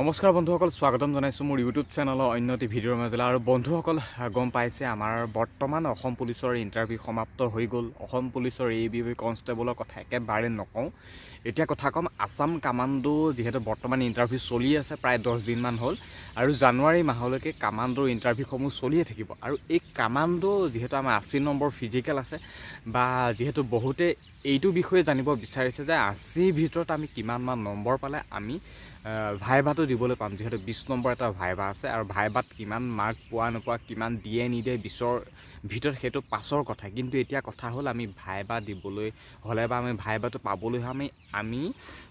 নমস্কাৰ বন্ধুসকল, স্বাগতম জনাইছোঁ মোৰ ইউটিউব চেনেলৰ অন্য এটি ভিডিঅ'ৰ মাজলৈ। আৰু বন্ধুসকল গম পাইছে আমাৰ বৰ্তমান অসম পুলিচৰ ইণ্টাৰভিউ সমাপ্ত হৈ গ'ল। অসম পুলিচৰ ABB কনষ্টেবলৰ কথা একেবাৰে নকওঁ, এতিয়া কথা ক'ম আছাম কামাণ্ডো। যিহেতু বৰ্তমান ইণ্টাৰভিউ চলি আছে, প্ৰায় 10 দিনমান হ'ল আৰু জানুৱাৰী মাহলৈকে কামাণ্ডোৰ ইণ্টাৰভিউসমূহ চলিয়ে থাকিব। আৰু এই কামাণ্ডো যিহেতু আমাৰ 80 নম্বৰ ফিজিকেল আছে, বা যিহেতু বহুতে এইটো বিষয়ে জানিব বিচাৰিছে যে 80ৰ ভিতৰত আমি কিমানমান নম্বৰ পালে আমি ভাইভাটো দিবলৈ পাম। যিহেতু 20 নম্বৰ এটা ভাইভা আছে, আৰু ভাইভাত কিমান মাৰ্ক পোৱা নোপোৱা, কিমান দিয়ে নিদিয়ে 20ৰ ভিতৰত সেইটো পাছৰ কথা। কিন্তু এতিয়া কথা হ'ল আমি ভাইভা দিবলৈ হ'লে বা আমি ভাইভাটো পাবলৈ আমি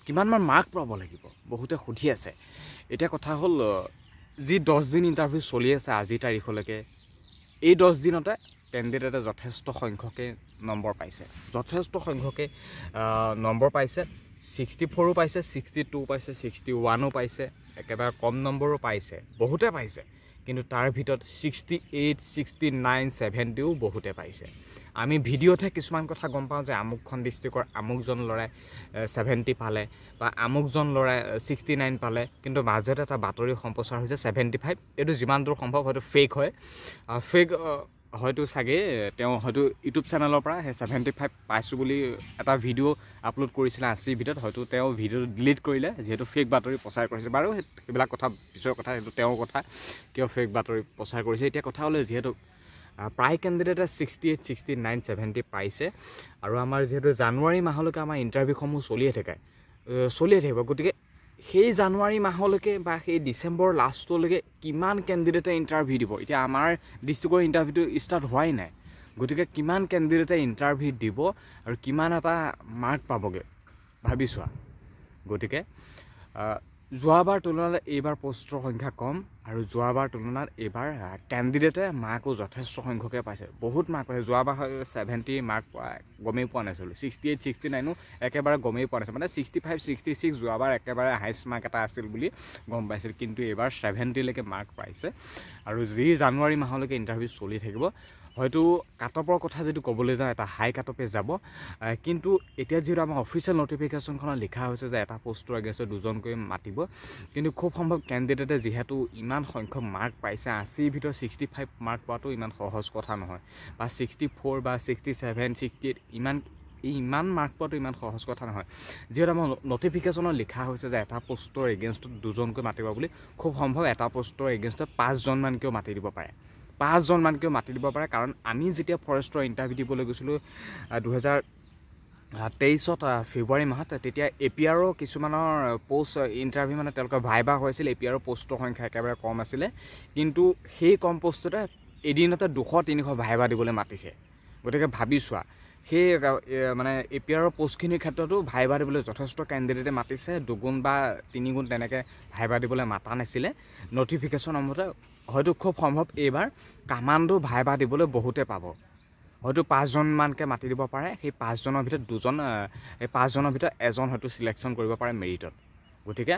কিমানমান মাৰ্ক পাব লাগিব, বহুতে সুধি আছে। এতিয়া কথা হ'ল যি 10 দিন ইণ্টাৰভিউ চলি আছে আজিৰ তাৰিখলৈকে, এই 10 দিনতে কেণ্ডিডেটে যথেষ্ট সংখ্যকে নম্বৰ পাইছে, যথেষ্ট সংখ্যকে নম্বৰ পাইছে। 64ও পাইছে, 62 পাইছে, 61ও পাইছে, একেবাৰে কম নম্বৰো পাইছে, বহুতে পাইছে। কিন্তু তাৰ ভিতৰত 68, 69, 70ও বহুতে পাইছে। আমি ভিডিঅ'তহে কিছুমান কথা গম পাওঁ যে আমুকখন ডিষ্ট্ৰিক্টৰ আমুকজন ল'ৰাই 70 পালে বা আমুকজন ল'ৰাই 69 পালে, কিন্তু মাজতে এটা বাতৰি সম্প্ৰচাৰ হৈছে 75। এইটো যিমান দূৰ সম্ভৱ হয়তো ফেক হয়, ফেক হয়তো চাগে তেওঁ হয়তো ইউটিউব চেনেলৰ পৰা সেই 75 পাইছোঁ বুলি এটা ভিডিঅ' আপলোড কৰিছিলে 80ৰ ভিতৰত। হয়তো তেওঁ ভিডিঅ'টো ডিলিট কৰিলে, যিহেতু ফেক বাতৰি প্ৰচাৰ কৰিছে। বাৰু সেইবিলাক কথা পিছৰ কথা, সেইটো তেওঁৰ কথা, কিয় ফেক বাতৰি প্ৰচাৰ কৰিছে। এতিয়া কথা হ'লে যিহেতু প্ৰায় কেণ্ডিডেটে 68, 69, 70 পাইছে, আৰু আমাৰ যিহেতু জানুৱাৰী মাহলৈকে আমাৰ ইণ্টাৰভিউসমূহ চলিয়ে থাকিব। গতিকে সেই জানুৱাৰী মাহলৈকে বা সেই ডিচেম্বৰ লাষ্টলৈকে কিমান কেণ্ডিডেটে ইণ্টাৰভিউ দিব। এতিয়া আমাৰ ডিষ্ট্ৰিক্টৰ ইণ্টাৰভিউটো ষ্টাৰ্ট হোৱাই নাই, গতিকে কিমান কেণ্ডিডেটে ইণ্টাৰভিউ দিব আৰু কিমান এটা মাৰ্ক পাবগৈ ভাবি চোৱা। গতিকে যোৱাবাৰ তুলনাত এইবাৰ পোষ্টৰ সংখ্যা কম, আৰু যোৱাবাৰ তুলনাত এইবাৰ কেণ্ডিডেটে মাৰ্কো যথেষ্ট সংখ্যকে পাইছে, বহুত মাৰ্ক পাইছে। যোৱাবাৰ 70 মাৰ্ক গমেই পোৱা নাছিলোঁ, 68, 69ও একেবাৰে গমেই পোৱা নাছিল, মানে 65, 66 যোৱাবাৰ একেবাৰে হাইষ্ট মাৰ্ক এটা আছিল বুলি গম পাইছিল। কিন্তু এইবাৰ 70লৈকে মাৰ্ক পাইছে, আৰু যি জানুৱাৰী মাহলৈকে ইণ্টাৰভিউ চলি থাকিব। হয়তো কাটঅপৰ কথা যদি ক'বলৈ যাওঁ এটা হাই কাটঅপে যাব, কিন্তু এতিয়া যিহেতু আমাৰ অফিচিয়েল নটিফিকেশ্যনখনত লিখা হৈছে যে এটা পোষ্টৰ এগেইনষ্টত 2জনকৈ মাতিব, কিন্তু খুব সম্ভৱ কেণ্ডিডেটে যিহেতু ইমান সংখ্যক মাৰ্ক পাইছে, 80ৰ ভিতৰত 65 মাৰ্ক পোৱাটো ইমান সহজ কথা নহয়, বা 64 বা 67, 68 ইমান মাৰ্ক পোৱাটো ইমান সহজ কথা নহয়। যিহেতু আমাৰ নটিফিকেশ্যনত লিখা হৈছে যে এটা পোষ্টৰ এগেইনষ্টত 2জনকৈ মাতিব বুলি, খুব সম্ভৱ এটা পোষ্টৰ এগেইনষ্টত 5জনমানকৈও মাতি দিব পাৰে, 5জনমানকৈও মাতি দিব পাৰে। কাৰণ আমি যেতিয়া ফৰেষ্টৰ ইণ্টাৰভিউ দিবলৈ গৈছিলোঁ 2023 ফেব্ৰুৱাৰী মাহত, তেতিয়া APRৰ কিছুমানৰ পোষ্ট ইণ্টাৰভিউ মানে তেওঁলোকৰ ভাইভা হৈছিল, APRৰ পোষ্টৰ সংখ্যা একেবাৰে কম আছিলে, কিন্তু সেই কম পোষ্টতে এদিনতে 200-300 ভাইভা দিবলৈ মাতিছে। গতিকে ভাবি চোৱা, সেই মানে APRৰ পোষ্টখিনিৰ ক্ষেত্ৰতো ভাইভা দিবলৈ যথেষ্ট কেণ্ডিডেটে মাতিছে, 2 গুণ বা 3 গুণ তেনেকৈ ভাইভা দিবলৈ মাতা নাছিলে নটিফিকেশ্যন মতে। হয়তো খুব সম্ভৱ এইবাৰ কামাণ্ডো ভাইভা দিবলৈ বহুতে পাব, হয়তো 5জনমানকৈ মাতি দিব পাৰে। সেই 5জনৰ ভিতৰত 2জন, এই 5জনৰ ভিতৰত এজন হয়তো চিলেকশ্যন কৰিব পাৰে মেৰিটত। গতিকে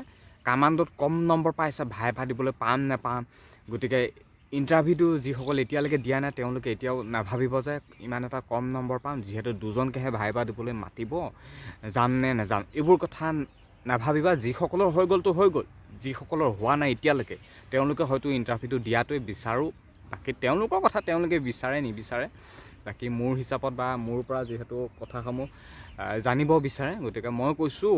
কামাণ্ডোত কম নম্বৰ পাইছে, ভাইভা দিবলৈ পাম নেপাম। গতিকে ইণ্টাৰভিউটো যিসকল এতিয়ালৈকে দিয়া নাই তেওঁলোকে এতিয়াও নাভাবিব যে ইমান এটা কম নম্বৰ পাম, যিহেতু 2জনকৈহে ভাইভা দিবলৈ মাতিব, যাম নে নাযাম এইবোৰ কথা নাভাবিবা। যিসকলৰ হৈ গ'লতো হৈ গ'ল, যিসকলৰ হোৱা নাই এতিয়ালৈকে তেওঁলোকে হয়তো ইণ্টাৰভিউটো দিয়াটোৱে বিচাৰোঁ। বাকী তেওঁলোকৰ কথা, তেওঁলোকে বিচাৰে নিবিচাৰে, বাকী মোৰ হিচাপত বা মোৰ পৰা যিহেতু কথাসমূহ জানিব বিচাৰে, গতিকে মই কৈছোঁ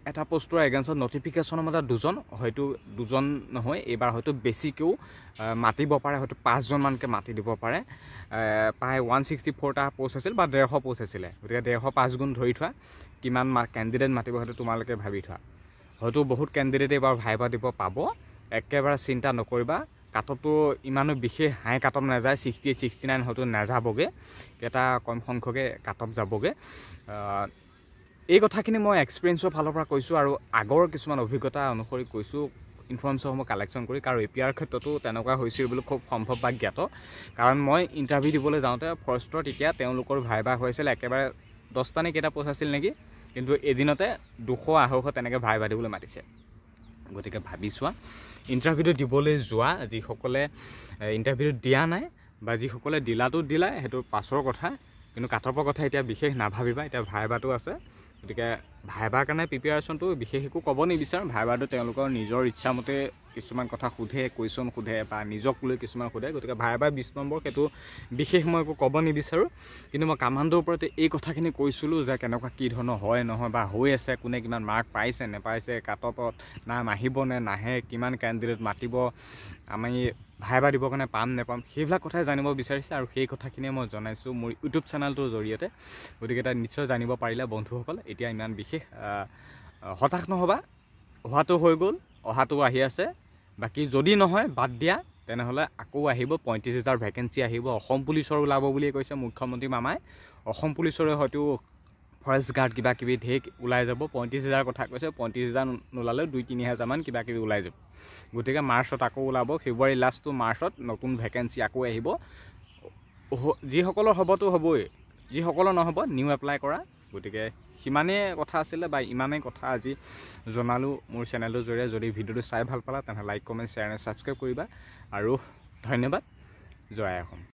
এটা পোষ্টৰ এগেইনষ্টত নটিফিকেশ্যনৰ মতে 2জন, হয়তো 2জন নহয় এইবাৰ হয়তো বেছিকৈও মাতিব পাৰে, হয়তো 5জনমানকৈ মাতি দিব পাৰে। প্ৰায় 164টা পোষ্ট আছিল বা 150 পোষ্ট আছিলে, গতিকে 150 5 গুণ ধৰি থোৱা, কিমান কেণ্ডিডেট মাতিব হয়তো তোমালোকে ভাবি থোৱা। হয়তো বহুত কেণ্ডিডেটে এইবাৰ ভাইভা দিব পাব, একেবাৰে চিন্তা নকৰিবা। কাটঅপটো ইমানো বিশেষ হাই কাটঅপ নাযায়, 68, 69 হয়তো নাযাবগৈ, এটা কম সংখ্যকে কাটঅপ যাবগৈ। এই কথাখিনি মই এক্সপিৰিয়েঞ্চৰ ফালৰ পৰা কৈছোঁ, আৰু আগৰ কিছুমান অভিজ্ঞতা অনুসৰি কৈছোঁ, ইনফৰ্মেশ্যনসমূহ কালেকশ্যন কৰি। কাৰণ APR ক্ষেত্ৰতো তেনেকুৱা হৈছিল বুলি খুব সম্ভৱ বা জ্ঞাত, কাৰণ মই ইণ্টাৰভিউ দিবলৈ যাওঁতে ফৰেষ্টৰ তেতিয়া তেওঁলোকৰ ভাইভা হৈছিল একেবাৰে 10টা নে কেইটা পোষ্ট আছিল নেকি, কিন্তু এদিনতে 200-250 তেনেকৈ ভাইভা দিবলৈ মাতিছে। গতিকে ভাবি চোৱা, ইণ্টাৰভিউটো দিবলৈ যোৱা যিসকলে ইণ্টাৰভিউটো দিয়া নাই বা যিসকলে দিলাটো দিলা, সেইটো পাছৰ কথা, কিন্তু কাটঅপৰ কথা এতিয়া বিশেষ নাভাবিবা। এতিয়া ভাইভাটো আছে, গতিকে ভাইবাৰ কাৰণে প্ৰিপেয়াৰেশ্যনটো বিশেষ একো ক'ব নিবিচাৰোঁ। ভাইবাৰটো তেওঁলোকৰ নিজৰ ইচ্ছামতে কিছুমান কথা সোধে, কুৱেশ্যন সোধে বা নিজক লৈ কিছুমান সোধে। গতিকে ভাইবাৰ 20 নম্বৰ সেইটো বিশেষ মই একো ক'ব নিবিচাৰোঁ। কিন্তু মই কামাণ্ডৰ ওপৰত এই কথাখিনি কৈছিলোঁ যে কেনেকুৱা কি ধৰণৰ হয় নহয় বা হৈ আছে, কোনে কিমান মাৰ্ক পাইছে নেপাইছে, কাটঅফত নাম আহিব নে নাহে, কিমান কেণ্ডিডেট মাতিব, আমি ভাইবা দিবৰ কাৰণে পাম নেপাম, সেইবিলাক কথাই জানিব বিচাৰিছে আৰু সেই কথাখিনিয়ে মই জনাইছোঁ মোৰ ইউটিউব চেনেলটোৰ জৰিয়তে। গতিকে তাত নিশ্চয় জানিব পাৰিলে বন্ধুসকল। এতিয়া ইমান বিশেষ হতাশ নহ'বা, হোৱাটো হৈ গ'ল, অহাটো আহি আছে। বাকী যদি নহয় বাদ দিয়া, তেনেহ'লে আকৌ আহিব 35,000 ভেকেঞ্চি আহিব। অসম পুলিচৰ ওলাব বুলিয়ে কৈছে মুখ্যমন্ত্ৰী মামাই। অসম পুলিচৰে হয়তো ফৰেষ্ট গাৰ্ড কিবা কিবি ঢেৰ ওলাই যাব। 35,000 কথা কৈছে, 35,000 নোলালেও 2-3 হাজাৰমান কিবা কিবি ওলাই যাব। গতিকে মাৰ্চত আকৌ ওলাব, ফেব্ৰুৱাৰী লাষ্ট টু মাৰ্চত নতুন ভেকেঞ্চি আকৌ আহিব। যিসকলৰ হ'বতো হ'বই, যিসকলৰ নহ'ব নিউ এপ্লাই কৰা। গতিকে সিমানেই কথা আছিলে বা ইমানেই কথা আজি জনালোঁ মোৰ চেনেলটোৰ জৰিয়তে। যদি ভিডিঅ'টো চাই ভাল পালা তেনেহ'লে লাইক, কমেণ্ট, শ্বেয়াৰ আৰু ছাবস্ক্ৰাইব কৰিবা। আৰু ধন্যবাদ। জয় অসম।